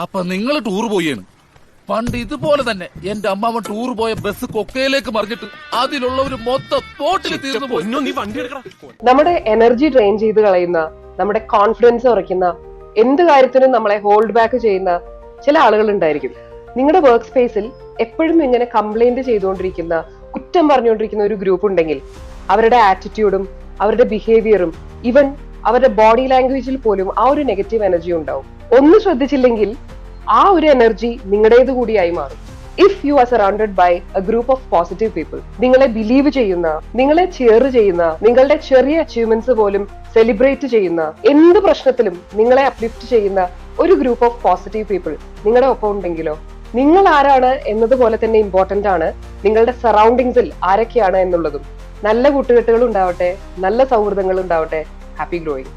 അപ്പൊ നിങ്ങൾ ടൂർ പോയാണ്. പണ്ട് ഇതുപോലെ തന്നെ എന്റെ അമ്മാവൻ ടൂർ പോയ ബസ് കൊക്കയിലേക്ക് മറിഞ്ഞിട്ട് അതിലുള്ളവര് മൊത്തം തോട്ടിൽ തീർന്നു പോയി. നമ്മുടെ എനർജി ഡ്രെയിൻ ചെയ്ത് കളയുന്ന, നമ്മുടെ കോൺഫിഡൻസ് കുറയ്ക്കുന്ന, എന്ത് കാര്യത്തിനും നമ്മളെ ഹോൾഡ് ബാക്ക് ചെയ്യുന്ന ചില ആളുകൾ ഉണ്ടായിരിക്കും. നിങ്ങളുടെ വർക്ക് സ്പേസിൽ എപ്പോഴും ഇങ്ങനെ കംപ്ലൈന്റ് ചെയ്തുകൊണ്ടിരിക്കുന്ന, കുറ്റം പറഞ്ഞുകൊണ്ടിരിക്കുന്ന ഒരു ഗ്രൂപ്പ് ഉണ്ടെങ്കിൽ അവരുടെ ആറ്റിറ്റ്യൂഡും അവരുടെ ബിഹേവിയറും ഈവൻ അവരുടെ ബോഡി ലാംഗ്വേജിൽ പോലും ആ ഒരു നെഗറ്റീവ് എനർജി ഉണ്ടാവും. ഒന്ന് ശ്രദ്ധിച്ചില്ലെങ്കിൽ ആ ഒരു എനർജി നിങ്ങളുടേത് കൂടിയായി മാറും. If you are surrounded by a group of positive people, നിങ്ങളെ ബിലീവ് ചെയ്യുന്ന, നിങ്ങളെ ചെയർ ചെയ്യുന്ന, നിങ്ങളുടെ ചെറിയ അച്ചീവ്മെന്റ്സ് പോലും സെലിബ്രേറ്റ് ചെയ്യുന്ന, എന്ത് പ്രശ്നത്തിലും നിങ്ങളെ അപ്ലിഫ്റ്റ് ചെയ്യുന്ന ഒരു ഗ്രൂപ്പ് ഓഫ് പോസിറ്റീവ് പീപ്പിൾ നിങ്ങളുടെ ഒപ്പം ഉണ്ടെങ്കിലോ, നിങ്ങൾ ആരാണ് എന്നതുപോലെ തന്നെ ഇമ്പോർട്ടന്റ് ആണ് നിങ്ങളുടെ സറൗണ്ടിങ്സിൽ ആരൊക്കെയാണ് എന്നുള്ളതും. നല്ല കൂട്ടുകെട്ടുകൾ ഉണ്ടാവട്ടെ, നല്ല സൗഹൃദങ്ങൾ ഉണ്ടാവട്ടെ. Happy growing.